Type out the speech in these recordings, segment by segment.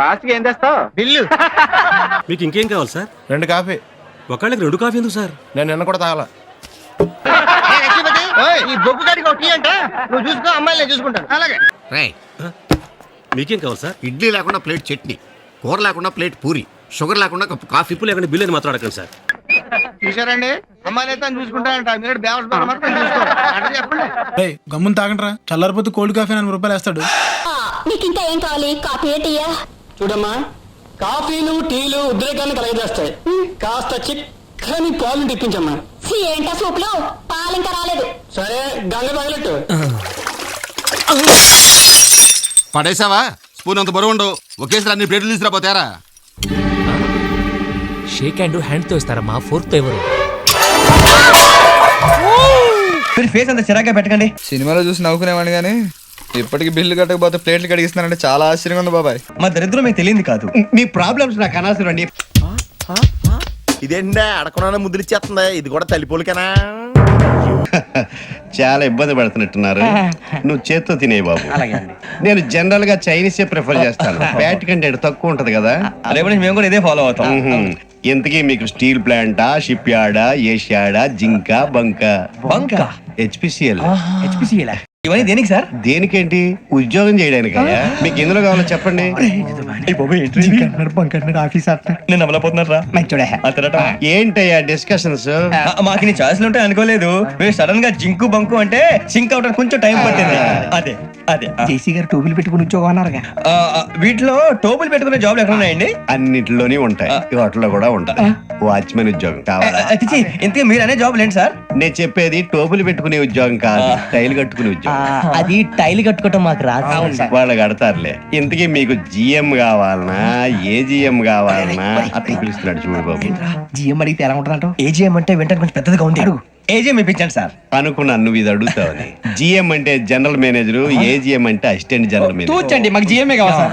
Fast గా ఏం తెస్తావు? Bill. మీకు ఇంకేం కావాలి సార్? 2 కాఫీ. ఒకళ్ళకి 2 కాఫీ ఎందుకు సార్? నేను నిన్న కూడా తాగల. ఈ బొగ్గు గారికి ఒక టీ అంట, నువ్వు చూసుకో, అమ్మాయిలు నేను చూసుకుంటాను. అలాగే. మీకేం కావాలి సార్? ఇడ్లీ లేకుండా ప్లేట్ చట్నీ, కూర లేకుండా ప్లేట్ పూరి, షుగర్ లేకుండా కప్పు కాఫీ. ఇప్పుడు లేకుండా బిల్లు అని మాత్రం అడగండి సార్. చూసారండి, అమ్మాయిలు అయితే చూసుకుంటానంట, మీరు బేవస్ మాత్రం చూసుకోండి. అంటే చెప్పండి. గమ్మున తాగండ్రా, చల్లారిపోతే కోల్డ్ కాఫీ అని రూపాయలు వేస్తాడు. మీకు ఇంకా ఏం కావాలి? కాఫీ టీయా? చూడమ్మా, కాఫీలు టీలు ఉద్రేకాన్ని కలగజేస్తాయి. కాస్త చిక్కని పాలు తెప్పించమ్మా. ఏంటా సూపులు? పాలు ఇంకా రాలేదు. సరే, గంగ తగలట్టు. పడేసావా? స్పూన్ అంత బరువు ఉండవు, ఒకేసారి అన్ని ప్లేట్లు తీసుకురాపోతారా? షేక్ హ్యాండ్ తో ఇస్తారమ్మా, ఫోర్క్ తో ఎవరు? మీరు ఫేస్ అంత చిరాగ్గా పెట్టకండి. సినిమాలో చూసి నవ్వుకునేవాడిని కానీ ఇప్పటికి బిల్లు కట్టకపోతే ప్లేట్లు కడిగిస్తున్నారంటే చాలా ఆశ్చర్యంగా ఉంది బాబాయ్. మా దరిద్రం మీకు తెలియదు కాదు. మీ ప్రాబ్లమ్స్ నాకు అనవసరం అండి. ఇదేంటా అడగకుండా ముద్రిచ్చేస్తుంది, ఇది కూడా తల్లిపోలికనా? చాలా ఇబ్బంది పడుతున్నట్టున్నారు. నువ్వు చేత్తో తినే బాబు. నేను జనరల్ గా చైనీసే ప్రిఫర్ చేస్తాను. ఫ్యాట్ కంటెంట్ తక్కువ ఉంటది కదా. రేపు నుంచి మేము కూడా ఇదే ఫాలో అవుతాం. ఇంతకీ మీకు స్టీల్ ప్లాంటా, షిప్ యార్డా, ఏషియాడా, జింకా, బంకా? హెచ్పిసిఎల్. ఇవన్నీ దేనికి సార్? దేనికేంటి? ఉద్యోగం చేయడానికి. మీకు ఎందులో కావాలో చెప్పండి. నేను అమలపోతున్నారా? ఏంటయ్యా డిస్కషన్స్? మాకు నీ ఛాయిస్లు ఉంటాయి అనుకోలేదు. మీరు సడన్ గా జింకు బంకు అంటే సింక్ అవడానికి కొంచెం టైం పట్టింది. అదే అదే జేసీ గారు టోపీలు పెట్టుకుని ఉద్యోగం అన్నారుగా. వీటిలో టోపులు పెట్టుకునే జాబ్లు ఎక్కడ ఉన్నాయండి? అన్నిటిలోనే ఉంటాయి, వాటిలో కూడా ఉంటాయి. వాచ్మెన్ ఉద్యోగం కావాలా? ఇంతకీ మీరు అనే జాబ్ లేండి సార్? నేను చెప్పేది టోపులు పెట్టుకునే ఉద్యోగం కాదు, టైల్ కట్టుకునే ఉద్యోగం. అది టైల్ కట్టుకోవటం మాకు రాదు. వాళ్ళు కడతారులే. ఇంతకీ మీకు జిఎం కావాలనా, ఏజిఎం కావాలనా? అట్లా పిలుస్తున్నాడు చూడు బాబు. జిఎం అడిగితే ఎలా ఉంటుందంట? ఏజిఎం అంటే వెంటనే కొంచెం పెద్దదిగా ఉంది. ఏజిఎం ఇప్పించండి సార్. అనుకున్నాను నువ్వు ఇది అడుగుతావని. జిఎం అంటే జనరల్ మేనేజర్, ఏజిఎం అంటే అసిస్టెంట్ జనరల్ మేనేజర్. తూచండి, మాకు జిఎంఏ కావాలి సార్.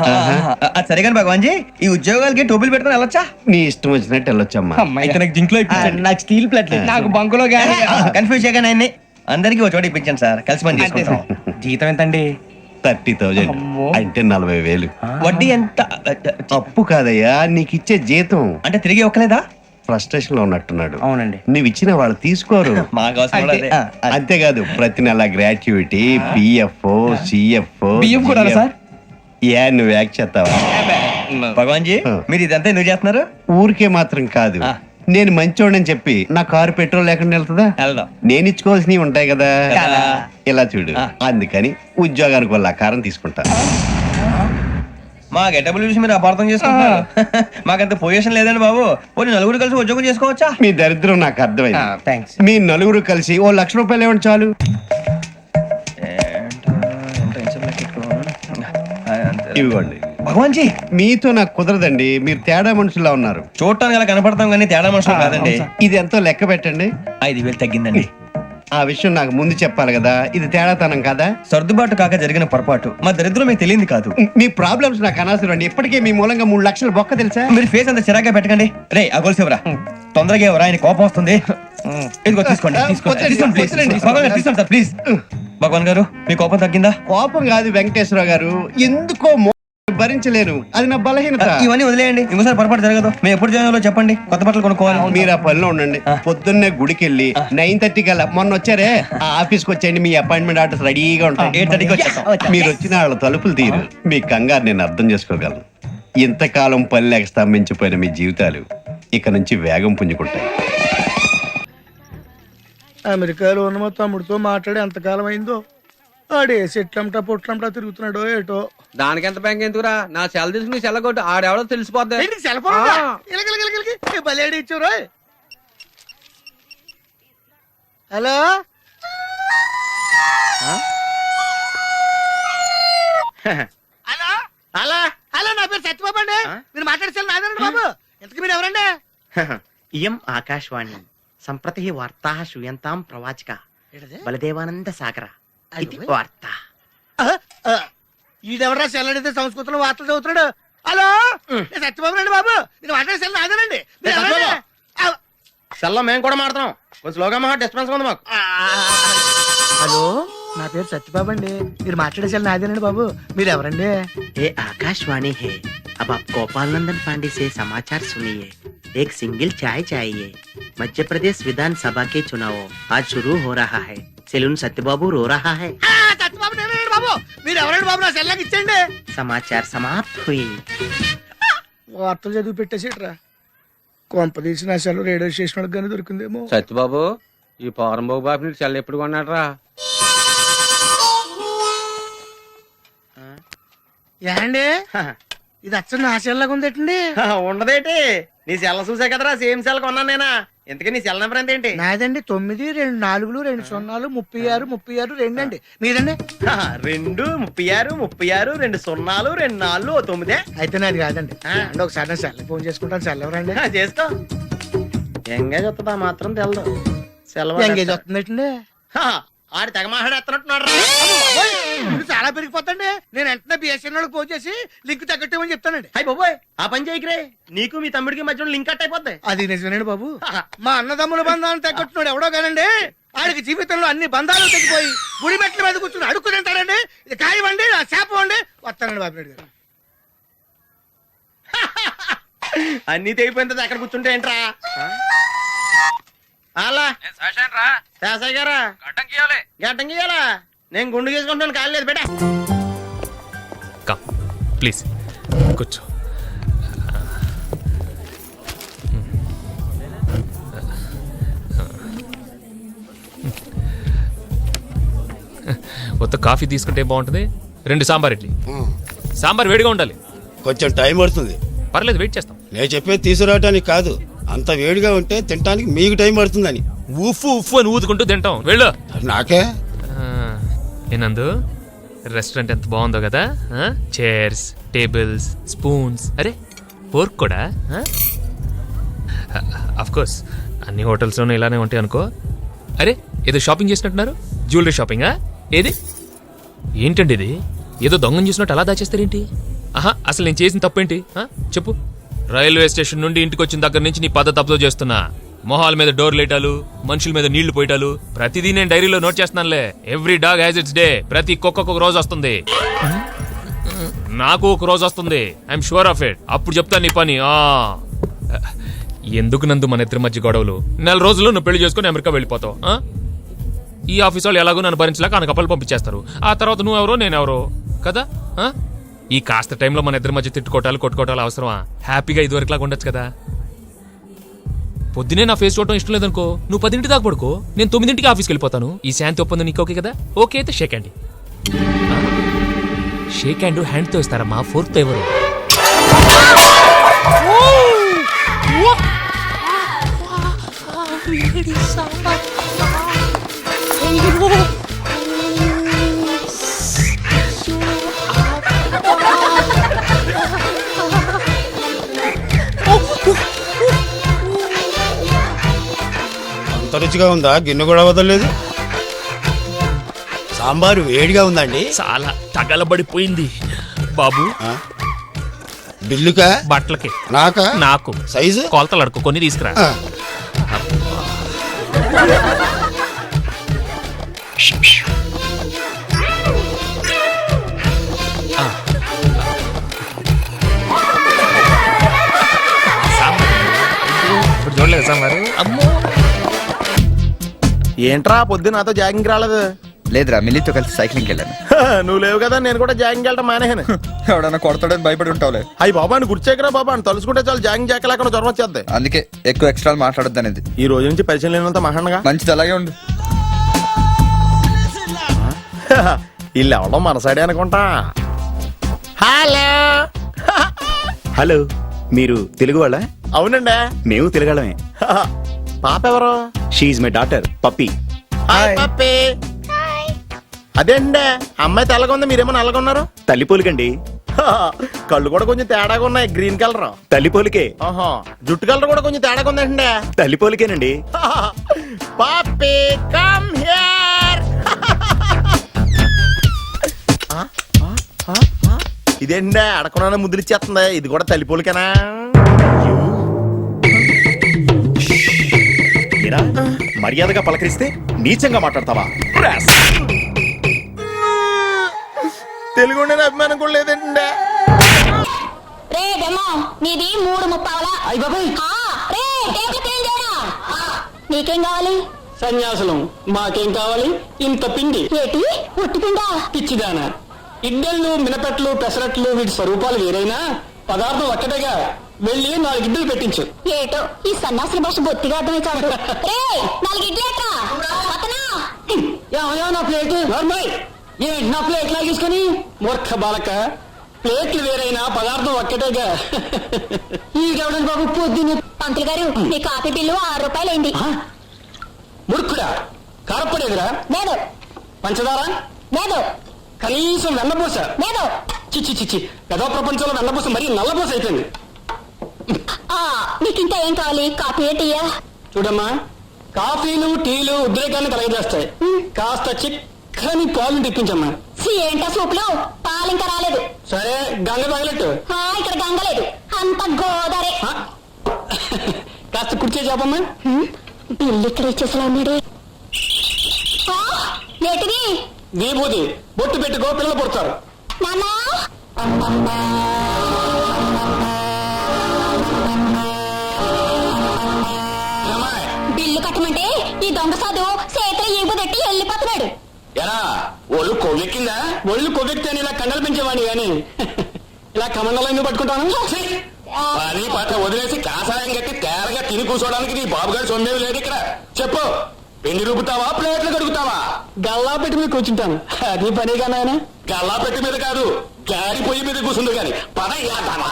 అది సరే కానీ భగవాన్ జీ, ఈ ఉద్యోగాలకి టోపులు పెట్టుకుని వెళ్ళొచ్చా? నీ ఇష్టం వచ్చినట్టు వెళ్ళొచ్చమ్మా. అయితే నాకు జింక్ లో నాకు స్టీల్ ప్లేట్, నాకు బంకులో గానీ కన్ఫ్యూజ్ చేయగానే ఆయన్ని అందరికీ ఒక చోట ఇప్పించండి సార్, కలిసి పని చేసుకుంటాం. జీతం ఎంతండి? 30,000 అంటే 40,000. వడ్డీ ఎంత? అప్పు కాదయ్యా, నీకు ఇచ్చే జీతం. అంటే తిరిగి ఒక్కలేదా? ఫ్రస్ట్రేషన్ లో ఉన్నట్టున్నాడు. అవునండి. నువ్వు ఇచ్చిన వాళ్ళు తీసుకోరు. మాకు అవసరం కూడా అదే. అంతేకాదు ప్రతి నెల గ్రాట్యుటీ, పిఎఫ్, సిఎఫ్. బియ్యం కూడా సార్? నువ్వు యాక్ చేస్తావా? భగవాన్ జీ, మీరు ఇదంతా ఎందుకు చేస్తున్నారు? ఊరికే మాత్రం కాదు, నేను మంచోడని చెప్పి నా కారు పెట్రోల్ లేకుండా వెళ్తుందా? వెళ్దాం. నేను ఇచ్చుకోవాల్సినవి ఉంటాయి కదా. ఇలా చూడు, అందుకని ఉద్యోగానికి వాళ్ళ ఆకారం తీసుకుంటా. మా గెటబుల్ చూసి మీరు అపార్థం చేసుకుంటున్నారు. మాకంత పొజిషన్ లేదండి బాబు. పోనీ నలుగురు కలిసి ఉద్యోగం చేసుకోవచ్చా? మీ దరిద్రం నాకు అర్థమైంది. థ్యాంక్స్. మీ నలుగురు కలిసి ఓ 1,00,000 రూపాయలు ఇవ్వండి చాలు. ఇవ్వండి. భగవాన్ జీ, మీతో నాకు కుదరదండి, మీరు తేడా మనుషులా ఉన్నారు. చూడటానికి అలా కనపడతాం కానీ తేడా మనుషులు కాదండి. ఇది ఎంతో లెక్క పెట్టండి. 5,000 తగ్గిందండి. ఆ విషయం నాకు ముందు చెప్పాలి కదా, ఇది తేడాతనం కదా. సర్దుబాటు కాక జరిగిన పొరపాటు. మా దరిద్రం మీకు తెలియదు కాదు. మీ ప్రాబ్లమ్స్ నాకు అనవసరం అండి. ఇప్పటికే మీ మూలంగా 3 లక్షలు బొక్క తెలుసా? మీరు ఫేస్ అంత చిరాగ్గా పెట్టకండి. రే ఆ గొలుసు ఎవరా? తొందరగా ఎవరా, ఆయన కోపం వస్తుంది. ఇదిగో తీసుకోండి, తీసుకోండి సార్ ప్లీజ్. భగవాన్ గారు, మీ కోపం తగ్గిందా? కోపం కాదు వెంకటేశ్వరరావు గారు, ఎందుకో భరించలేను, అది నా బలహీనత. ఇవన్నీ వదిలేయండి, ఇంకోసారి పొరపాటు జరగదు. మేము ఎప్పుడు జాయిన్ చెప్పండి, కొత్త బట్టలు కొనుక్కోవాలి. మీరు ఆ పనిలో ఉండండి. పొద్దున్నే గుడికి వెళ్ళి 9:30 కల్లా, మొన్న వచ్చారే ఆ ఆఫీస్కి వచ్చేయండి. మీ అపాయింట్మెంట్ ఆర్డర్స్ రెడీగా ఉంటాయి. 8:30కి వచ్చేస్తాం. మీరు వచ్చిన వాళ్ళ తలుపులు తీరు. మీ కంగారు నేను అర్థం చేసుకోగలను. ఇంతకాలం పని లేక స్తంభించిపోయిన మీ జీవితాలు ఇక నుంచి వేగం పుంజుకుంటాయి. అమెరికాలో ఉన్న మా తమ్ముడితో మాట్లాడి ఎంతకాలం అయిందో. ఆడే సెట్లంటా పొట్లంటా తిరుగుతున్నాడో ఏటో. దానికి ఎంత బ్యాంక్ ఎందుకురా? నా సెల్ తీసుకుని సెల్లగొట్టు, ఆడెవడో తెలిసిపోద్ది. ఇచ్చారు. హలో, హలో హలో హలో, నా పేరు సత్యబాబు అండి. మీరు మాట్లాడేసారు నాదండి బాబు. ఎంతకు మీరు ఎవరండి? ఇయం ఆకాశవాణి సంప్రతి వార్తా శ్రూయంతాం ప్రవాచక బలదేవానంద సాగర ఇది వార్త. ఈడెవరా సెల్లడితే సంస్కృతంలో వార్తలు చదువుతున్నాడు. హలో, నేను సత్యబాబు రండి బాబు. నేను మాట్లాడే సెల్ నాదేనండి. సెల్లో మేము కూడా మాడుతున్నాం, కొంచెం స్లోగా మా డిస్టర్బెన్స్ ఉంది మాకు. హలో నా పేరు సత్యబాబు అండి. మీరు మాట్లాడేసారు నాదేనండి బాబు. మీరు ఎవరండి? ये आकाशवाणी है। अब आप गोपाल नंदन पांडे से समाचार सुनिए। एक सिंगल चाय चाहिए। मध्य प्रदेश विधानसभा के चुनाव आज शुरू हो रहा है। सेलून सत्यबाबू रो रहा है। సత్యబాబు నేనండి బాబు. మీరు ఎవరండి బాబు? నా సెల్లాకి ఇచ్చండి. समाचार समाप्त हुई। వార్తలు చదివి పెట్టేసేట్రా. కొంపదీసి నా సెల్ రేడియో స్టేషన్ వాళ్ళకి కానీ దొరికిందేమో. సత్యబాబు ఈ పోరంబాబు బాబు నీకు చెల్ల ఎప్పుడు కొన్నాడరా? ఏండి ఇది అచ్చం నా సెల్లాగా ఉందేటండి? ఉండదేటి నీ సెల్ల చూసా కదరా సేమ్ సెల్ కొన్నాను నేనా. ఇంతకీ నీ సెల్ నెంబర్ ఎంతేంటి? నాదండి 9 2 4 2 0 36 36 2 అండి. మీదండి? 2 36 36 2 0 2 4 9. అయితే నాది కాదండి. అంటే ఒకసారి నా సెల్ ఫోన్ చేసుకుంటాను. సెల్ ఎవరండి? చేసుకో. ఎంగేజ్ వస్తుందా మాత్రం తెలదు. సెలవు ఎంగేజ్ వస్తుందండి. ఆడి తెగ మాట్లాడేస్తున్నట్టున్నాడు. చాలా పెరిగిపోతండి. నేను వెంటనే బిఎస్ఎన్ఎల్ ఫోన్ చేసి లింక్ తగ్గట్టమని చెప్తానండి. అయ్యి బాబోయ్ ఆ పని చేయకరే. నీకు మీ తమ్ముడికి మధ్యలో లింక్ కట్ అయిపోద్ది. అది నిజమేనండి బాబు. మా అన్నదమ్ముల బంధాలను తగ్గట్టున్నాడు ఎవడో కానండి. ఆడికి జీవితంలో అన్ని బంధాలు తగ్గిపోయి గుడి మెట్ల మీద కూర్చుని అడుక్కు తింటాడండి. ఇది కాయవండి, నా శాపం అండి. వస్తానండి బాబు నాయుడు గారు. అన్ని తెగిపోయింది అక్కడ కూర్చుంటే ఏంట్రా? అలా శాసయ్య గారా గడ్డం గీయాలా? నేను గుండు గీసుకుంటాను. కాలేదు బేటా. కమ్ ప్లీజ్ కూర్చో. మొత్తం కాఫీ తీసుకుంటే బాగుంటుంది. 2 సాంబార్ ఇడ్లీ. సాంబార్ వేడిగా ఉండాలి. కొంచెం టైం పడుతుంది. పర్లేదు వెయిట్ చేస్తాం. నేను చెప్పేది తీసుకురావటానికి కాదు, అంత వేడిగా ఉంటే తినడానికి మీకు టైం పడుతుందని. ఉఫ్ఫు ఉఫ్ఫు అని ఊదుకుంటూ తింటాం. వెళ్ళు. నాకే ఏనందు రెస్టారెంట్ ఎంత బాగుందో కదా. చైర్స్, టేబుల్స్, స్పూన్స్, అరే ఫోర్క్ కూడా. అఫ్ కోర్స్ అన్ని హోటల్స్లోనూ ఇలానే ఉంటాయి అనుకో. అరే ఏదో షాపింగ్ చేసినట్టున్నారు. జ్యువెలరీ షాపింగా? ఏది? ఏంటండి ఇది? ఏదో దొంగను చూసినట్టు అలా దాచేస్తారేంటి? ఆహా అసలు నేను చేసిన తప్పేంటి చెప్పు. రైల్వే స్టేషన్ నుండి ఇంటికి వచ్చిన దగ్గర నుంచి నీ పద్ధతి అబ్జర్వ్ చేస్తున్నా. మొహాల మీద డోర్ లేటాలు, మనుషుల మీద నీళ్లు పోయటాలు ప్రతిదీ నేను డైరీలో నోట్ చేస్తున్నానులే. Every dog has its day. ప్రతి కుక్కకు ఒక రోజు వస్తుంది. నాకు ఒక రోజు వస్తుంది. I'm sure of it. అప్పుడు చెప్తాను నీ పని. ఎందుకు నందు మన ఇద్దరి మధ్య గొడవలు? 4 రోజులు నువ్వు పెళ్లి చేసుకుని అమెరికా వెళ్ళిపోతావు. ఈ ఆఫీస్ వాళ్ళు ఎలాగో నన్ను భరించలేక అనకప్పలు పంపించేస్తారు. ఆ తర్వాత నువ్వెవరో నేనెవరో కదా. ఈ కాస్త టైంలో మన ఇద్దరి మధ్య తిట్టుకోవటాలు కొట్టుకోవటాలు అవసరమా? హ్యాపీగా ఇదివరకులాగా ఉండొచ్చు కదా. పొద్దునే నా ఫేస్ చూడటం ఇష్టం లేదనుకో, నువ్వు 10 దాకా పడుకో, నేను 9 ఆఫీస్కి వెళ్ళిపోతాను. ఈ శాంతి ఒప్పందం నీకు ఓకే కదా? ఓకే అయితే షేక్ హ్యాండ్. షేక్ హ్యాండ్ హ్యాండ్తో ఇస్తారమ్మా, ఫోర్క్తో ఎవరు? అంత రుచిగా ఉందా? గిన్నె కూడా వదలలేదు. సాంబారు వేడిగా ఉందండి. చాలా తగలబడిపోయింది బాబు. బిల్లుకా? బట్టలకి. నాకా? నాకు. సైజు? కొలతలు అడుకో, కొన్ని తీసుకురా. ఇప్పుడు చూడలేదు సాంబారు. అమ్మో ఏంట్రా పొద్దున నాతో జాగింగ్ రాలేదు? లేదురా, మిల్లీతో కలిసి సైక్లింగ్కి వెళ్ళాను. నువ్వు లేవు కదా, నేను కూడా జాగింగ్ వెళ్ళడం మానేహాను. ఎవడన్నా కొడతాడని భయపడి ఉంటావులే. అయ్యి బాబా అని గుర్చేకరా బాబా అని తలుసుకుంటే చాలు జాగింగ్ చేయలేకుండా జ్వరం వచ్చేద్ది. అందుకే ఎక్కువ ఎక్స్ట్రా మాట్లాడద్దు అనేది. ఈ రోజు నుంచి పరిచయం లేనంత మహాన్గా. మంచిది, అలాగే ఉండు. వీళ్ళు ఎవడం మనసాడే అనుకుంటా. హలో హలో, మీరు తెలుగు వాళ్ళ? అవునండి, మేము తెలుగాళ్ళమే. పాప ఎవరు? She my daughter Pappi. Hi Pappi. అదేండి అమ్మాయి తెల్లగా ఉంది, మీరేమో నల్లగా ఉన్నారు. తల్లిపోలికండి. కళ్ళు కూడా కొంచెం తేడాగా ఉన్నాయి, గ్రీన్ కలర్. తల్లిపోలికే. జుట్టు కలర్ కూడా కొంచెం తేడాగా ఉందండి. తల్లిపోలికేనండి. పప్పి కమ్ హియర్. ఇదేండి అడగకుండా ముద్దులిచ్చేస్తుంది. ఇది కూడా తల్లిపోలికేనా? మర్యాదగా పలకరిస్తే నీచంగా మాట్లాడతావా? తెలుగు అభిమానం కూడా లేదండి. రే బెమ్మో నీది 3:30. అయ్య బాబాయ్ రే టేబుల్ క్లీన్ చేయరా. నీకేం కావాలి? సన్యాసులం మాకేం కావాలి? ఇంత పిండి. ఏటి ఉట్టి పిండా? పిచ్చిదానా, ఇడ్డళ్ళు మినపెట్లు పెసరట్లు వీటి స్వరూపాలు వేరైనా పదార్థం ఒక్కటేగా. వెళ్ళి 4 ఇడ్డలు పెట్టించు. ఏటో ఈ సన్నాసుల భాష బొత్తిగా అర్థమై కాదు. రే 4 ఇడ్లేట్రా. నా ప్లేట్ ఏంటి? నా ప్లేట్ లాగేసుకొని మూర్ఖ బాలక. ప్లేట్లు వేరైనా పదార్థం ఒక్కటేగా. ఈడెవడండి బాబు పొద్దున్న. పంతులు గారు మీ కాఫీ బిల్లు 6 రూపాయలైంది. మురుక్కుడా, కారపడేదిరా? లేదు. పంచదార? లేదు. కనీసం వెన్నపూస? లేదు. చిచ్చి చిచ్చి, పెదో ప్రపంచంలో వెన్నపూస మరీ నల్లపూస అయిపోయింది. మీకు ఇంకా ఏం కావాలి? కాఫీ టీయా? చూడమ్మా, కాఫీలు టీలు ఉద్రేకాన్ని కలగజేస్తాయి. కాస్త చిక్కని పాలు తెప్పించమ్మా. ఏంటా సూపులు? పాలు ఇంకా రాలేదు. సరే గంగ తగలట్టు. ఇక్కడ గంగలేదు, అంత గోదారే. కాస్త కుర్చీ చెప్పమ్మా. బిల్లు ఇక్కడ ఇచ్చేసలా ఉన్నాడే. ఏంటిది? విభూతి బొట్టు పెట్టుకో, పిల్లలు పుడతారు. నాన్నా బిల్లు కట్టమంటే ఈ దొంగ సాధు చేతులు ఈబుదెట్టి వెళ్ళిపోతున్నాడు. ఎరా ఒళ్ళు కొవ్వెక్కిందా? ఒళ్ళు కొవ్వెక్కితే ఇలా కండలు పెంచేవాడిని కానీ ఇలా కమండలో ఎందుకు పట్టుకుంటాను? పని పట్ట వదిలేసి కాసాయం కట్టి తేరగా తిని కూర్చోడానికి నీ బాబుగారు సొమ్మేవి లేదు ఇక్కడ. చెప్పు, పిండి రూపుతావా ప్లేట్లు కడుగుతావా? గల్లా పెట్టి మీద కూర్చుంటాను. అది పనిగా నాయన. గల్లా పెట్టి మీద కాదు, గారి పొయ్యి మీద కూర్చుంది కానీ పద ఇలాంటావా?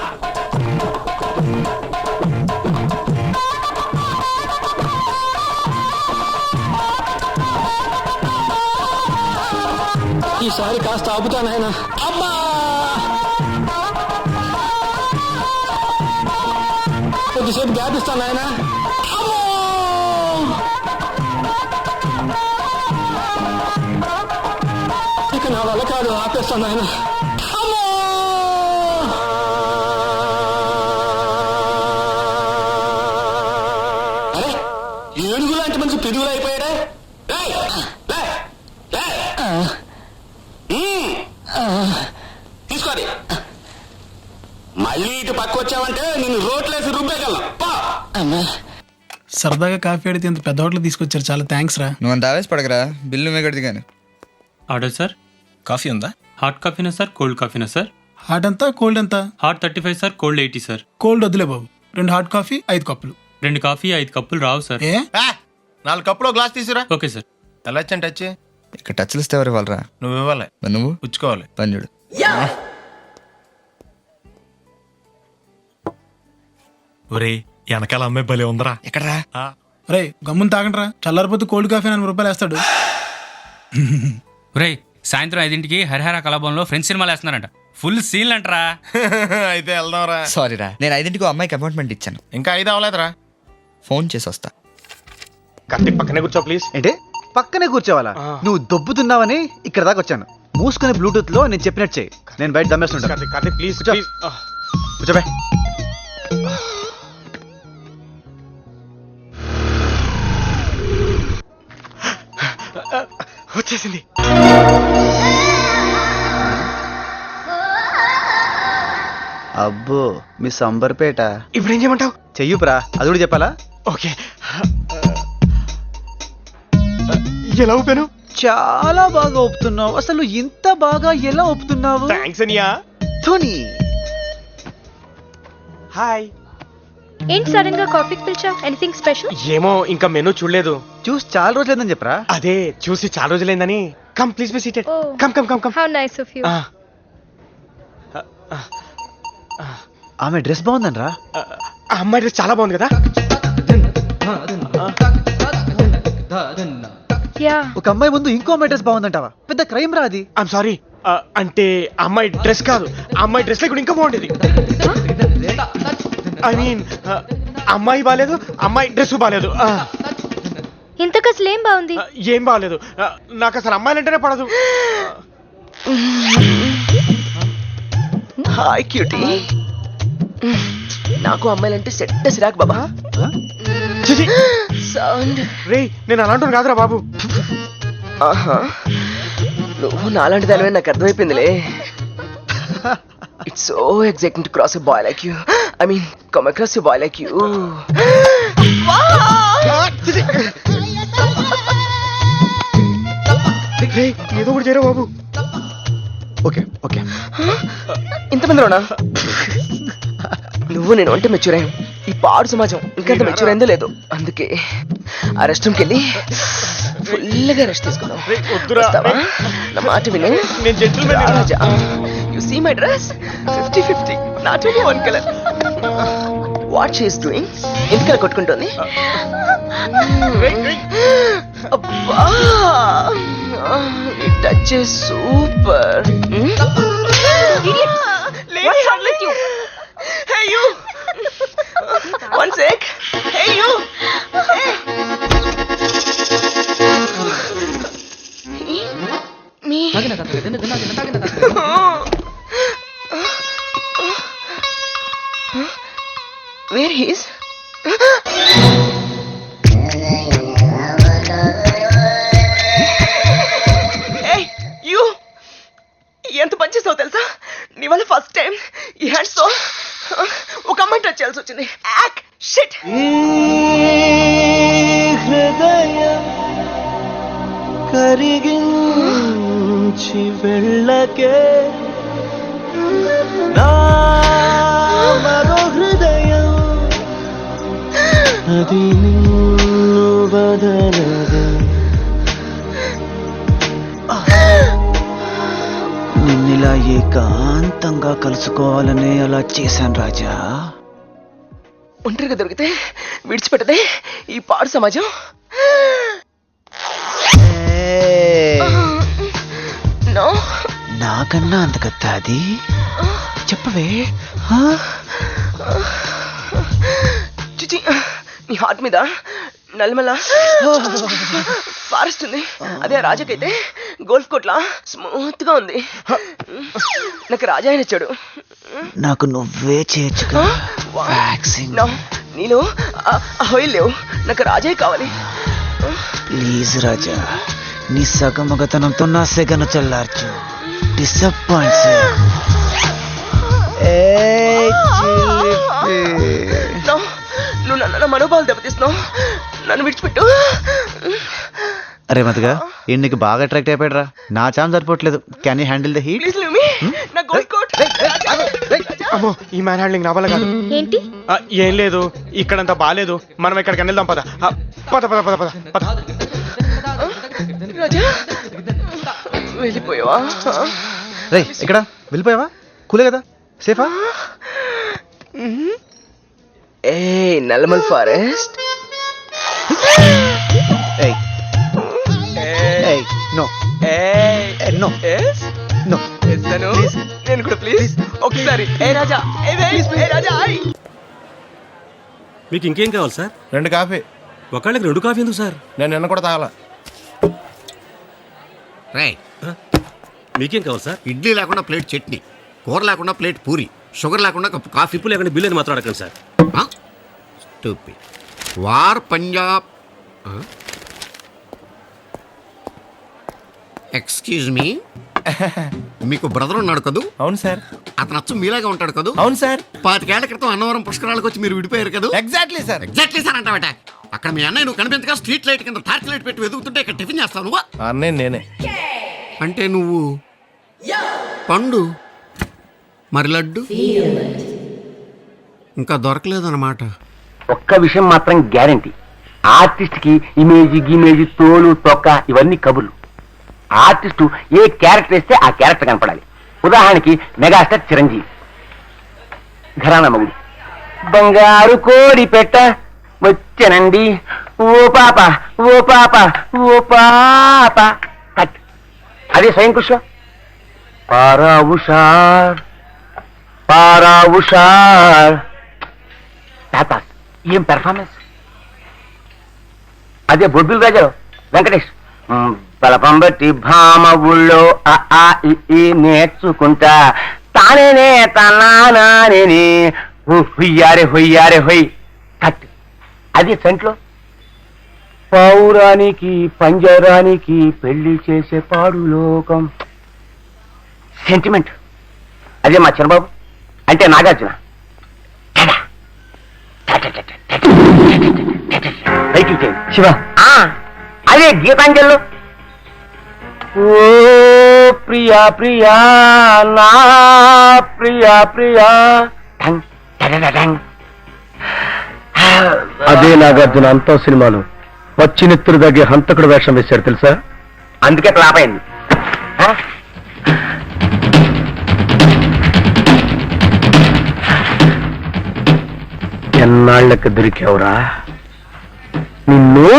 ఈసారి కాస్త ఆపుతాను ఆయన. అమ్మా కొద్దిసేపు గ్యాప్ ఇస్తాను ఆయన. ఇక నా వల్ల కాదు, ఆపేస్తాను ఆయన. అరే ఏనుగు లాంటి మనిషి పిడుగులు అయిపోయాడే. తీసుకోండి. మళ్ళీ ఇటు పక్క వచ్చావంటే నిన్ను రోట్లేసి రుబ్బేగలం. సరదాగా కాఫీ అడిగితే ఇంత పెద్ద హోటల్ తీసుకొచ్చారు, చాలా థ్యాంక్స్ రా. నువ్వు అంత ఆవేశపడకరా, బిల్లు మేకడిది కానీ. Order sir. కాఫీ ఉందా? హాట్ కాఫీనా సార్, కోల్డ్ కాఫీనా సార్? హాట్ ఎంత, కోల్డ్ ఎంత? Hot 35 sir, cold 80 sir. Cold వద్దులే బాబు, 2 హాట్ కాఫీ 5 కప్పులు. 2 కాఫీ 5 కప్పులు రావు సార్. ఏ 4 కప్పులో గ్లాస్ తీసురా. Okay sir. తెల్లచ్చని టచ్ ఇక్కడ టచ్లు ఇస్తే ఎవరు ఇవ్వాలరా? నువ్వు ఇవ్వాలి, నువ్వు పుచ్చుకోవాలి. పని చూడు. ఒరే వెనకాల అమ్మాయి భలే ఉందరా. ఎక్కడరా? రే గమ్మున తాగండిరా, చల్లారిపోతే కోల్డ్ కాఫీ 4 రూపాయలు వేస్తాడు. రే సాయంత్రం 5ంటికి హరిహర కళాభవన్లో ఫ్రెండ్స్ సినిమాలు వేస్తున్నారంట. ఫుల్ సీన్లు అంటరా. అయితే వెళ్దాంరా. సారీ రా, నేను 5ంటికి అమ్మాయికి అపాయింట్మెంట్ ఇచ్చాను. ఇంకా 5 అవ్వలేదురా. ఫోన్ చేసి వస్తా. కత్తి పక్కనే కూర్చో ప్లీజ్. ఏంటి పక్కనే కూర్చోవాలా? నువ్వు దొబ్బుతున్నావని ఇక్కడ దాకా వచ్చాను. మూసుకునే బ్లూటూత్ లో నేను చెప్పినట్టు చేయి, నేను బయట దమ్మేస్తుంటా. ప్లీజ్ కూర్చోబే. వచ్చేసింది. అబ్బో మీ సంబర్పేట. ఇప్పుడు ఏం చేయమంటావు? చెయ్యుపురా, అది కూడా చెప్పాలా? ఓకే. ఎలా ఊపాను? చాలా బాగా ఒప్పుతున్నావు. అసలు ఇంత బాగా ఎలా ఒప్పుతున్నావు? థ్యాంక్స్ అనియా. ధోని హాయ్. ఏంటి సడన్ గా కాఫీకి పిలిచావు? Anything special? ఏమో ఇంకా మెనూ చూడలేదు. చూసి చాలా రోజులేదని చెప్పరా? అదే చూసి చాలా రోజులైందని. Come please be seated. Come come come come. How nice of you. ఆమె డ్రెస్ బాగుందనరా? ఆ అమ్మాయి డ్రెస్ చాలా బాగుంది కదా. యా. ఒక అమ్మాయి ముందు ఇంకో అమ్మాయి డ్రెస్ బాగుందంటావా? పెద్ద క్రైమ్ రా అది. I'm sorry. అంటే అమ్మాయి డ్రెస్ కాదు, అమ్మాయి డ్రెస్ లేకుండా ఇంకా బాగుండేది. ఐ మీన్ అమ్మాయి బాలేదు, అమ్మాయి డ్రెస్ బాలేదు. ఇంతకు అసలు ఏం బాగుంది? ఏం బాగలేదు. నాకు అసలు అమ్మాయిలంటేనే పడదు. Hi cutie. నాకు అమ్మాయిలంటే సెట్ సిరాక్ బాబా. సౌండ్ రే నేను అలాంటి కాదురా బాబు. ఆహా, నువ్వు నాలాంటి దానివే నాకు అర్థమైపోయిందిలే. It's so exciting to cross a boy like you. I mean, come across a boy like you. ఏదో ఒకటి చేయరా బాబు. Okay okay ఇంతమందిలోనా? నువ్వు నేను అంటే మెచ్యూర్ అయ్యాం. ఈ పాడు సమాజం ఇంకంత మెచ్యూర్ అయిందో లేదు. అందుకే ఆ రెస్ట్ రూమ్కి వెళ్ళి ఫుల్గా రెస్ట్ తీసుకున్నాం. వస్తావా? నా మాట విను. Raja, you see my dress 50-50, not only one colour. What she is doing? ఎందుకలా కొట్టుకుంటుంది? అబ్బా, నీ touch is super. What's wrong with you? Hey you! One sec. Hey you! Hey. Me. Where he is? Hey you! ఎంత పని చేసావు తెలుసా? నీ వల్ల ఫస్ట్ టైం ఈ హ్యాండ్స్ తో ఒక అమ్మాయి టచ్ చేయాల్సి వచ్చింది. యాక్ షిట్. హృదయం కరిగించి వెళ్ళకే నా మరో హృదయం అది నిన్ను బదలదు. నిన్నిలా ఏకాంతంగా కలుసుకోవాలనే అలా చేశాను రాజా. ఒంటరిగా దొరికితే విడిచిపెట్టదే ఈ పాడు సమాజం. నో, నాకన్నా అంతకత్తా అది చెప్పవే. చిచి, నీ హార్ట్ మీద నల్లమల్ల ఫారెస్ట్ ఉంది. అదే రాజాకైతే గోల్ఫ్ కోట్లా స్మూత్ గా ఉంది. నాకు రాజా ఆయన ఇచ్చాడు. నాకు నువ్వే చేయొచ్చుగా. నేను ఆయిల్ లేవు, నాకు రాజా కావాలి. ప్లీజ్ రాజా, నీ సగమగతనంతో నా సెగను చల్లార్చు. డిసప్పాయింట్స్. నువ్వు నన్ను మనోభావాలు దెబ్బతీస్తున్నావు. నన్ను విడిచిపెట్టు. అరే మతిగా నీకు బాగా అట్రాక్ట్ అయిపోయాడు రా. నా ఛాన్స్ సరిపోవట్లేదు. Can you handle the heat? Please leave me. నా గోల్డ్ కోట్. అమ్మో, ఈ మ్యాన్ హ్యాండ్లింగ్ నా వల్ల కాదు. ఏంటి? ఏం లేదు, ఇక్కడంతా బాగాలేదు. మనం ఎక్కడికి వెళ్దాం. పద పద పద పద పద పద. రాజా వెళ్ళిపోయావా? రే ఇక్కడ వెళ్ళిపోయావా? కూలే కదా, సేఫా? ఏ Nallamala forest. No no no. నేను కూడా ప్లీజ్ ఒకసారి. ఏ రాజా, ఏ రాజా. మీకు ఇంకేం కావాలి సార్? 2 కాఫీ. ఒకళ్ళకి 2 కాఫీ ఎందుకు సార్? నేను నిన్న కూడా తాగాల. మీకేం కావాలి సార్? ఇడ్లీ లేకుండా ప్లేట్ చట్నీ, కూర లేకుండా ప్లేట్ పూరి, షుగర్ లేకుండా కప్పు కాఫీ. ఇప్పుడు లేకుండా బిల్లు అని మాత్రం అడగండి sir. Stupid. War Punjab. Excuse me, మీకు బ్రదర్ ఉన్నాడు కదూ? అవును సార్. అతను అచ్చం మీలాగా ఉంటాడు కదూ? అవును సార్. 25 ఏళ్ల క్రితం అన్నవరం పుష్కరాలకు వచ్చి మీరు విడిపోయారు కదా? Exactly sir. ఎగ్జాక్ట్లీ సార్ అంటావట. అక్కడ మీ అన్నయ్య నువ్వు కనిపించగా స్ట్రీట్ లైట్ కింద టార్చ్ లైట్ పెట్టి వెతుకుతుంటే ఇక్కడ టిఫిన్ చేస్తావు నువ్వు? అన్నయ్య నేనే. అంటే నువ్వు పండు, మరి లడ్డు ఇంకా దొరకలేదన్నమాట. ఒక్క విషయం మాత్రం గ్యారంటీ, ఆర్టిస్ట్ కి ఇమేజ్ గిమేజ్ తోలు తొక్క ఇవన్నీ కబుర్లు. ఆర్టిస్టు ఏ క్యారెక్టర్ వేస్తే ఆ క్యారెక్టర్ కనపడాలి. ఉదాహరణకి మెగాస్టార్ చిరంజీవి ఘరానా మగుడు. బంగారు కోడి పెట్ట వచ్చనండి ఓ పాప ఓ పాప ఓ పాప. అదే స్వయం కృష్ణ పారా ఉషార్ పారా ఉషార్. ఏం పెర్ఫార్మెన్స్. అదే బొబ్బిల్ రాజారావు వెంకటేష్ బలపం బట్టి భామ ఊళ్ళో నేర్చుకుంటా తానేనే తనానే హుయ్యారే హొయ్యారే హొయ్. కట్. అదే సెంట్లో పౌరానికి పంజరానికి పెళ్లి చేసే పాడు లోకం. సెంటిమెంట్. అదే మా చిన్నబాబు అంటే నాగార్జున. శివ అదే గీతాంజలిలో ఓ ప్రియా ప్రియా నా ప్రియా ప్రియా అదే నాగార్జున అంతో సినిమాలో పచ్చి నెత్తురు దగ్గర హంతకుడు వేషం వేశాడు తెలుసా, అందుకే ఫ్లాప్ అయింది. ఎన్నాళ్ళకి దొరికావురా నిన్ను.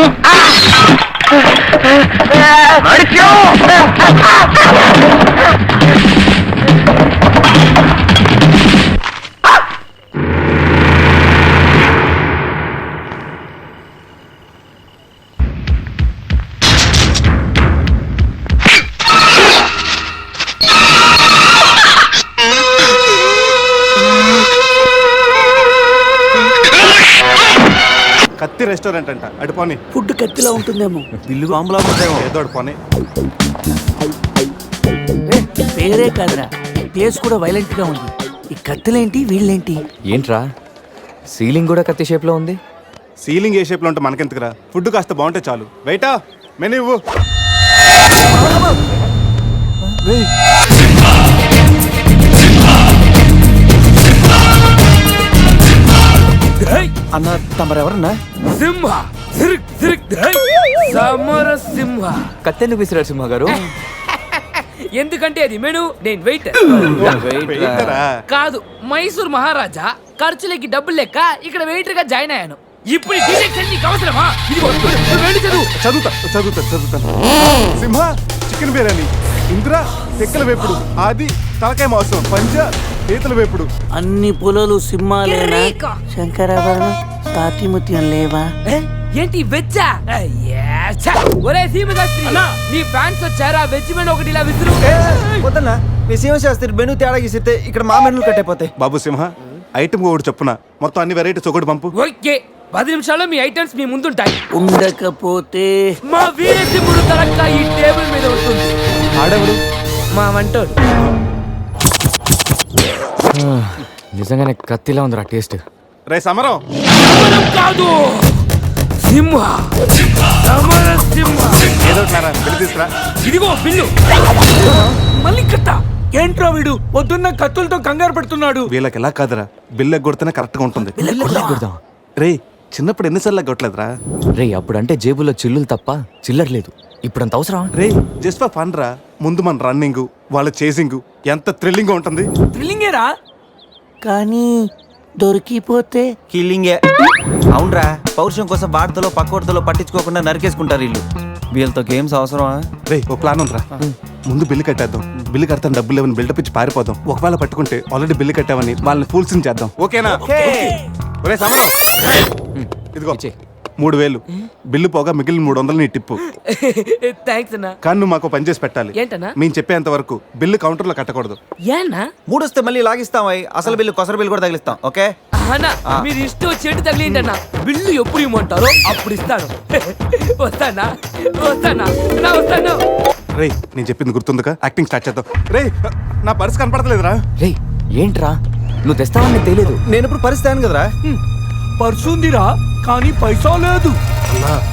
కత్తి రెస్టారెంట్ అంట, అడుపోని. ఫుడ్ కత్తిలా ఉంటుందేమో, బిల్లు బాంబులా ఉంటుందేమో, ఏదో అడుపోని. పేరే కాదురా, ప్లేస్ కూడా వైలెంట్ గా ఉంది. ఈ కత్తిలేంటి వీళ్ళేంటి? ఏంట్రా సీలింగ్ కూడా కత్తి షేప్ లో ఉంది? సీలింగ్ ఏ షేప్ లో ఉంటే మనకెందుకురా, ఫుడ్ కాస్త బాగుంటే చాలు. బయట మెనూ ఇవ్వు. అన్న తమరెవరన్నా? సింహ సమర సింహ. కత్తెందుకు విసిరారు సింహ గారు? ఎందుకంటే అది మెను, నేను వెయిట్ కాదు. మైసూర్ మహారాజా ఖర్చులకి డబ్బులు లెక్క ఇక్కడ వెయిటర్ గా జాయిన్ అయ్యాను. ఇప్పుడు అవసరమా? చదువుతాను. సింహ చికెన్ బిర్యానీ, ఇంద్ర తెక్కల వేపుడు, ఆది తలకాయ మాంసం, పంజ పీతల వేపుడు. అన్ని పొలాలు సింహాలేనా? శంకరాభరణం సాతిముత్యం లేవా? ఏంటి వెజ్జా? ఒరే సీమశాస్త్రి, నీ ఫ్యాన్స్ వచ్చారా? వెజ్ మెను ఒకటి ఇలా విసురు. వద్దన్నా, మీ సీమశాస్త్రి మెను తేడా గీసితే ఇక్కడ మా మెనూలు కట్టయిపోతాయి. బాబు సింహ, ఐటమ్ ఒకటి చెప్పున మొత్తం అన్ని వెరైటీస్ ఒకటి పంపు. ఓకే, 10 నిమిషాల్లో మీ ఐటమ్స్ మీ ముందుంటాయి. ఉండకపోతే మా వీరసింహుడు తరక్క ఈ టేబుల్ మీద ఉంటుంది. ఆడెవడు? మా వంటోడు. నిజంగానే కత్తిలా ఉందిరా టేస్ట్. రే సమరం కాదు, సింహ సమర సింహ. ఏదో బిల్లు తీసుకురా. ఇదిగో బిల్లు. మళ్ళీ కట్ట. ఏంట్రా వీడు పొద్దున్న కత్తులతో కంగారు పెడుతున్నాడు? వీళ్ళకి ఎలా కాదురా, బిల్లు ఎగ్గొడితేనే కరెక్ట్ గా ఉంటుంది. రే చిన్నప్పుడు ఎన్నిసార్లు ఎగ్గొట్టలేదురా? రే అప్పుడంటే జేబులో చిల్లులు తప్ప చిల్లర లేదు. ఇప్పుడంత అవసరం? రే జస్ట్ ఫర్ ఫన్ రా. ముందు మన రన్నింగ్, వాళ్ళ చేసింగ్ ఎంత థ్రిల్లింగ్ గా ఉంటుంది. థ్రిల్లింగేరా, కానీ దొరికిపోతే కిల్లింగే. అవునరా, పౌరుషం కోసం వార్తలో పక్కోడతలో పట్టించుకోకుండా నరికేసుకుంటారు వీళ్ళు. వీళ్ళతో గేమ్స్ అవసరమా? రే ఒక ప్లాన్ ఉందిరా. ముందు బిల్లు కట్టేద్దాం. బిల్లు కడతాను డబ్బులు లేవని బిల్డప్ ఇచ్చి పారిపోదాం. ఒకవేళ పట్టుకుంటే ఆల్రెడీ బిల్లు కట్టామని వాళ్ళని ఫూల్స్ చేద్దాం. ఓకేనా? ఒరే సమరం, ఇదిగో 3000 బిల్లు పోగా మిగిలిన 300 నీ టిప్పు. థ్యాంక్స్ అన్నా. కానీ నువ్వు మాకు పని చేసి పెట్టాలి. ఏంటన్నా? మేము చెప్పేంత వరకు బిల్లు కౌంటర్ లో కట్టకూడదు. ఏనా? 3 వస్తే మళ్ళీ లాగిస్తాం. అసలు బిల్లు కొసర బిల్లు కూడా తగిలిస్తాం. ఓకే అన్నా, మీరు ఇష్టం చెట్టు తగిలిండన్నా. బిల్లు ఎప్పుడు ఇమ్మంటారో అప్పుడు ఇస్తాను. వస్తానా? రే నేను చెప్పింది గుర్తుందిగా? యాక్టింగ్ స్టార్ట్ చేద్దాం. రే నా పర్స్ కనపడతలేదురా. రే ఏంట్రా నువ్వు తెస్తావని తెలియదు. నేను ఇప్పుడు పరిస్థితి కదరా. పర్సు ఉందిరా, కానీ పైసా లేదు.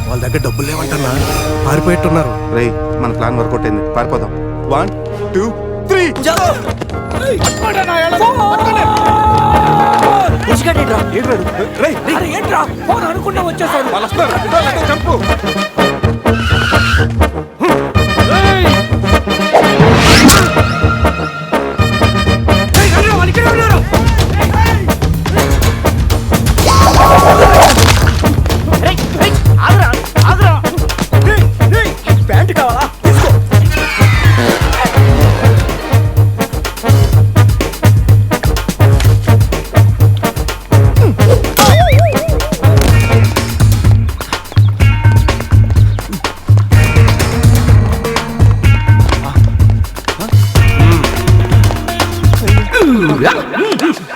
వాళ్ళ దగ్గర డబ్బులు లేవంటన్నా, పారిపోయేట్టున్నారు. రే మన ప్లాన్ వర్కౌట్ అయింది, పారిపోదాం. 1 2 3 ఏంట్రా ఫోన్ అనుకున్నా వచ్చేసారు. చంపు. ప్యాంట్ కావాలా?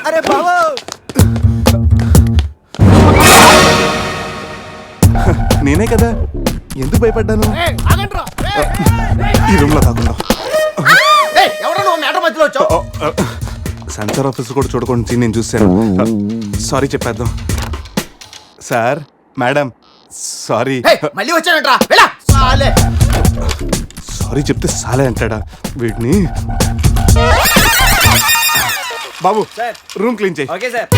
అరే బాబు, నేనే కదా, ఎందుకు భయపడ్డాను? ఈ రూమ్ లో కాకుండా ఎవరో మ్యాటర్ మధ్యలో వచ్చావు. సెన్సార్ ఆఫీసర్ కూడా చూడకుండా నేను చూశాను. సారీ చెప్పేద్దాం. Sir madam sorry. మళ్ళీ వచ్చానంట్రా సాలే. సారీ చెప్తే సాలే అంటాడా వీడిని. బాబు రూమ్ క్లీన్ చేయి. Okay sir.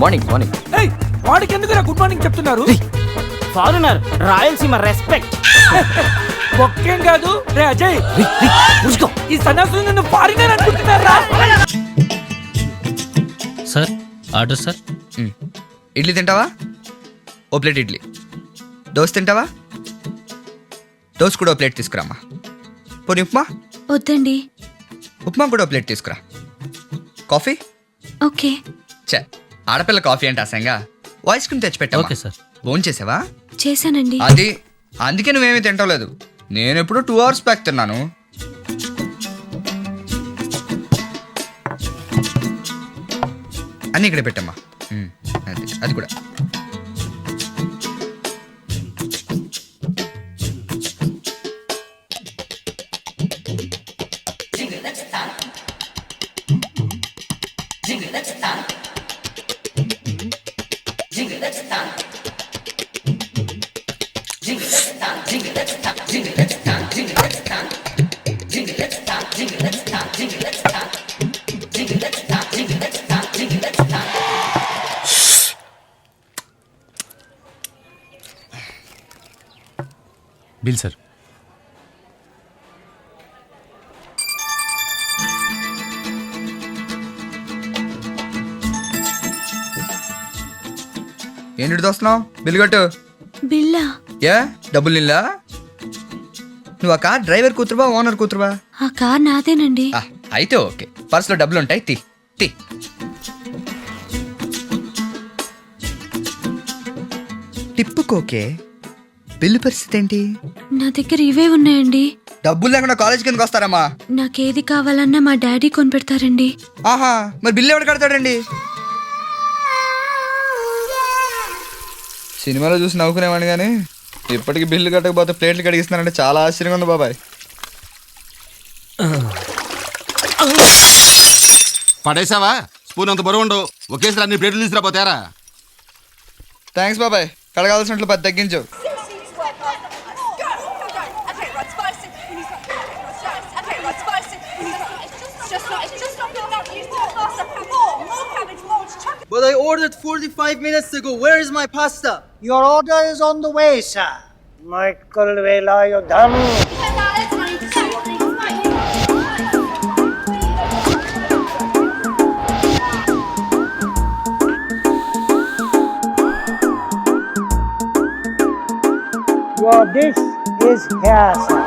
Morning morning. వాడికి ఎందుకు గుడ్ మార్నింగ్ చెప్తున్నారు? Foreigner Rayalaseema respect. ఒక్కేం కాదు రే అజయ్, ఈ సన్నాసులు నిన్ను ఫారినర్ అనుకుంటున్నారా? Sir order sir. ఇడ్లీ తింటావా? ఓ ప్లేట్ ఇడ్లీ. దోశ తింటావా? దోశ కూడా ఓ ప్లేట్ తీసుకురామ్మా. పోనీ ఉప్మా? వద్దండి. ఉప్మా కూడా ఓ ప్లేట్ తీసుకురా. కాఫీ? ఓకే. చే ఆడపిల్ల కాఫీ అంటే అసంగా ఐస్ క్రీమ్ తెచ్చిపెట్టా. Okay sir. ఫోన్ చేసావా? చేశానండి. అది అందుకే నువ్వేమీ తింటలేదు. నేను ఎప్పుడు 2 hours బ్యాక్ తిన్నాను. అన్నీ ఇక్కడ పెట్టమ్మా. అది కూడా. Bill sir. ఏంటి దోస్తున్నావు? బిల్లు కట్టు. బిల్లా? ఏ డబ్బులు నిల్లా? నువ్వు ఆ కార్ డ్రైవర్ కూతురువా ఓనర్ కూతురువా? ఆ కార్ నాదేనండి. అయితే ఓకే. పర్సులో డబ్బులు ఉంటాయి. తీ తీ. టిప్పుకోకే. బిల్లు పరిస్థితి ఏంటి? నా దగ్గర ఇవే ఉన్నాయండి. డబ్బులు లేకుండా కాలేజ్ కిందకి వస్తారమ్మా? నాకేది కావాలన్నా మా డాడీ కొనిపెడతారండి. ఆహా, మరి బిల్లు ఎవరు కడతాడండి? సినిమాలో చూసి నవ్వుకునేవాడిని కానీ ఇప్పటికి బిల్లు కట్టకపోతే ప్లేట్లు కడిగిస్తున్నానంటే చాలా ఆశ్చర్యంగా ఉంది బాబాయ్. పడేసావా? స్పూన్ అంత బరువు ఉండవు. ఒకేసారి అన్ని ప్లేట్లు తీసుకురాపోతారా? థ్యాంక్స్ బాబాయ్. కడగాల్సినట్లు 10 తగ్గించు. But I ordered 45 minutes ago. Where is my pasta? Your order is on the way, sir. Michael Velayodham. Your dish is here, sir.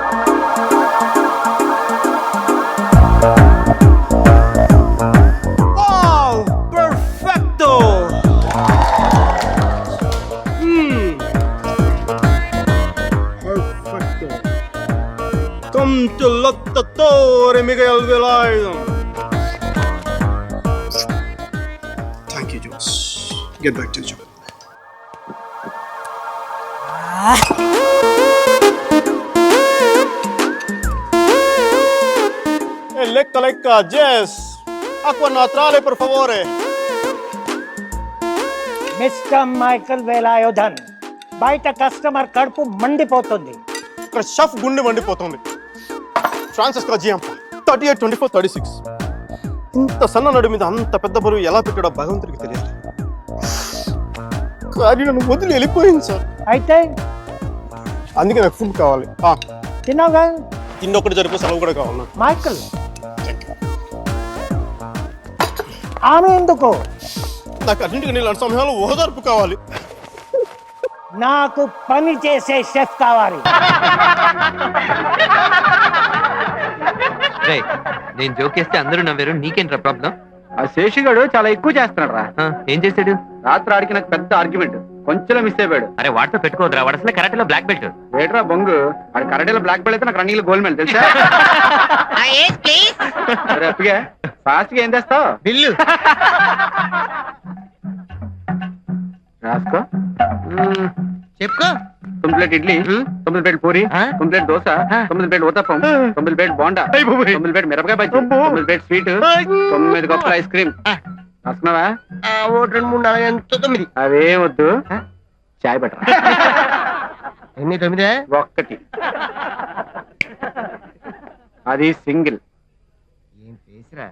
Come to Lottatore Miguel Velayodham. Thank you, Jules. Get back to your job. Lecca, Jess. Acqua naturale, per favore. Mr. Michael Velayodham. బయట customer కడుపు మండిపోతుంది. ఇక్కడ chef గుండె మండిపోతుంది. Francisco జిఎంప 38, 24, 36. ఇంత సన్న నడు మీద అంత పెద్ద బరువు ఎలా పెట్టాడో భగవంతుడికి తెలియాలి. కానీ నన్ను వదిలి వెళ్ళిపోయింది సార్. అయితే అందుకే నాకు ఫుడ్ కావాలి. తిన్నావుగా? తిన్నొక్కటి జరిపే సెలవు కూడా కావాలి. మైకల్ ఆమె ఎందుకు? నాకు అన్నింటికి నేను సమయంలో ఓదార్పు కావాలి. నాకు పని చేసే షెఫ్ కావాలి. నేను జోకేస్తే అందరూ నవ్వారు. నీకేంట్రా ప్రాబ్లం? ఆ శేషిగాడు చాలా ఎక్కువ చేస్తున్నాడు రా. ఏం చేశాడు? రాత్రి ఆడికి నాకు పెద్ద ఆర్గ్యుమెంట్. కొంచెం మిస్ అయిపోయాడు. అరే వాటితో పెట్టుకోవద్దురా, వాడు అసలు కరాటేలో బ్లాక్ బెల్ట్. ఏట్రా బొంగు, అది కరాటేలో బ్లాక్ బెల్ట్ అయితే నాకు రన్నింగ్ లో గోల్డ్ మెడల్ తెలుసా? అరే అప్పగా ఫాస్ట్ గా ఏం తెస్తావు? బిల్లు రాసుకో. చెప్పుకో. 9 plate idli, 9 plate puri, 9 plate dosa, 9 plate uttapam, 9 plate bonda, 9 plate మిరపకాయ బజ్జీ, 9 ప్లేట్ స్వీట్, 9 కప్పుల ఐస్ క్రీమ్. రాసుకున్నావా? 1 2 3 4 5 9. అవేం వద్దు, చాయ్ పట్టరా. ఎన్ని 9? 1. అది సింగిల్. ఏం పేసిరా.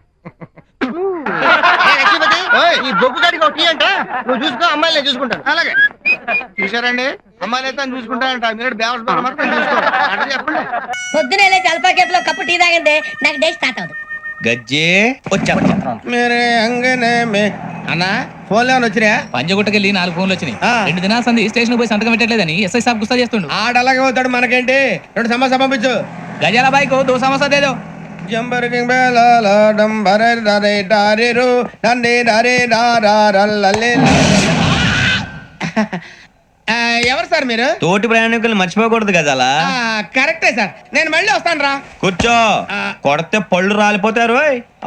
ఈ బొగ్గు గడికి ఒకటి అంట, నువ్వు చూసుకో, అమ్మాయిని చూసుకుంటాను. అలాగే చూసారండి, అమ్మాయిలు అయితే చూసుకుంటారంట, మీరు బేవర్స్ బాగా మాత్రం చూసుకోండి. అంటే చెప్పండి. పొద్దునే అల్ఫా కేఫ్ లో కప్పు టీ తాగిందే నాకు డే స్టార్ట్ అవుతుంది. గజ్జే వచ్చా మేరే అంగనే మే అన్నా ఫోన్లో వచ్చినా? పంజగుట్టకెళ్ళి 4 ఫోన్లు వచ్చినాయి. 2 దినాల సంది స్టేషన్ పోయి సంతకం పెట్టలేదని ఎస్ఐ సాబ్ గుస్తా చేస్తుండు. ఆడలాగే పోతాడు, మనకేంటి? 2 సమస్య పంపించు. గజాల బైక్ 2 సమస్య దేదో. జంబరకింగ్ బేలాల డంబరే డరే డారేరు డండే డరే డారారల్లలే. ఎవరు సార్ మీరు? తోటి ప్రయాణికులు మర్చిపోకూడదు గజాల. కరెక్టే సార్, నేను మళ్ళీ వస్తాను రా. కూర్చో, కొడితే పళ్ళు రాలిపోతారు.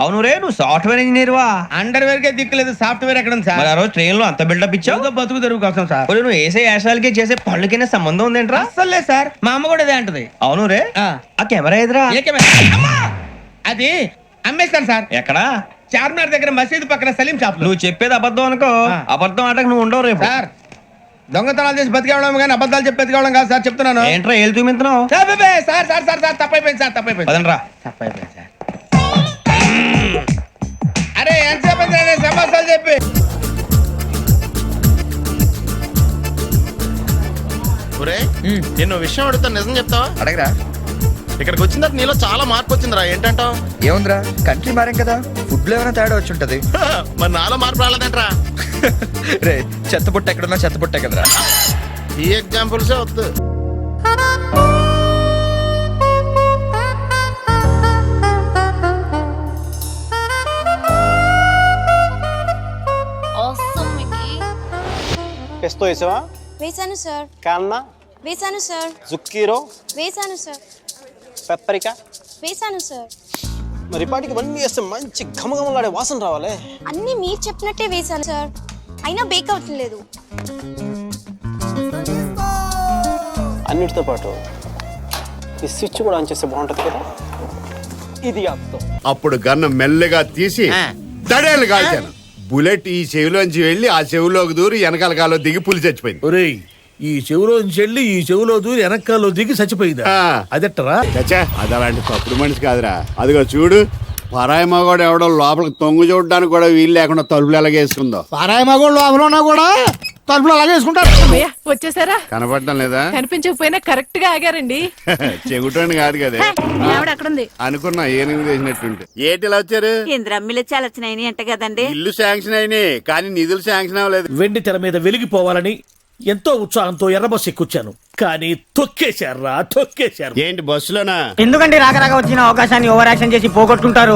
అవును రే, నువ్వు సాఫ్ట్వేర్ ఇంజనీర్ వా? అండర్వేర్ కే దిక్కులేదు, సాఫ్ట్వేర్ ఎక్కడ ఉంది సార్? మరి ఆ రోజు ట్రైన్ లో అంత బిల్డప్ ఇచ్చావు. బతుకు తెరువు కోసం సార్. నువ్వు వేసే యాశాలకి చేసే పళ్ళకైనా సంబంధం ఉందేంట్రా? అస్సలు లేదు సార్, మా అమ్మ కూడా అదే అంటది. అవును రే, ఆ కెమెరా ఎదురా? అది అమ్మేస్తాను సార్. ఎక్కడా? చార్మినార్ దగ్గర మసీదు పక్కన సలీం షాప్ లో. నువ్వు చెప్పేది అబద్ధం అనుకో, అబద్ధం ఆటకు నువ్వు ఉండవు రేపు. సార్ దొంగతనాలు చేసి బతికేవడం కానీ అబద్ధాలు చెప్పి బతికేవడం కాదు సార్, చెప్తున్నాను. ఏంట్రా ఏళ్ళు చూపించినావు? సార్ సార్ సార్ సార్ తప్పైపోయింది సార్, తప్పైపోయింది. పదండ్రా. తప్పైపోయింది సార్. అరే ఎంతసేపు సమస్యలు చెప్పి. నేను విషయం అడుగుతా, నిజం చెప్తావా? అడగరా. ఇక్కడికి వచ్చిన తర్వాత నీలో చాలా మార్పు వచ్చిందిరా. ఏంటంటావు? ఏముందిరా, కంట్రీ మారాం కదా, ఫుడ్ లో ఏమైనా తేడా వచ్చి ఉంటది. మరి నాలో మార్పు రాలేదంట్రా. రే చెత్తబుట్ట ఎక్కడున్నా చెత్తబుట్టే కదరా. ఈ ఎగ్జాంపుల్సే వద్దు. పెస్తో వేసావా? వేసాను సార్. కాన్నా వేసాను సార్. జుక్కీరో వేసాను సార్. పెప్పరికా వేసాను సార్. మరి పాటికి ఇవన్నీ వేస్తే మంచి ఘమఘమలాడే వాసన రావాలి. అన్ని మీరు చెప్పినట్టే వేసాను సార్, అయినా బేక్ అవ్వట్లేదు. అన్నిటితో పాటు ఈ స్విచ్ కూడా ఆన్ చేస్తే బాగుంటది కదా. ఇది అప్పుడు గన్ను మెల్లగా తీసి దడేలు కాల్చాను. బుల్లెట్ ఈ చెవిలోంచి వెళ్ళి ఆ చెవిలోకి దూరి వెనకాల కాలో దిగి పులి చచ్చిపోయింది. ఒరేయ్, ఈ చెవిలోంచి వెళ్ళి ఈ చెవిలో దూరి వెనకాల్లో దిగి చచ్చిపోయిందా? అదెట్టరా? అది అలాంటి తప్పుడు మనిషి కాదురా. అదిగో చూడు, పరాయి మగోడు ఎవడో లోపలికి తొంగు చూడడానికి కూడా వీలు లేకుండా తలుపులు ఎలాగేసుకుందో. పారాయి మగోళ్ళు లోపల కూడా తలుపులు అలాగే వేసుకుంటారు. వచ్చేసారా? కనపడటం లేదా? కనిపించకపోయినా కరెక్ట్ గా ఆగారండి. చెగుటోని కాదు కదా అక్కడుంది అనుకున్నా, ఏనుగు చేసినట్టుంటే. ఏంటి ఇలా వచ్చారు? ఇంద్రమ్మిలు చాలా వచ్చినాయి అంట కదండి. ఇల్లు శాంక్షన్ అయినాయి కానీ నిధులు శాంక్షన్ అవ్వలేదు. వెండి తెర మీద వెలిగిపోవాలని ఎంతో ఉత్సాహంతో ఎర్ర బస్సు ఎక్కుచ్చాను, కానీ తొక్కేశారు. ఏంటి బస్సులోనా? ఎందుకంటే రాక వచ్చిన అవకాశాన్ని ఓవర్ యాక్షన్ చేసి పోగొట్టుకుంటారు.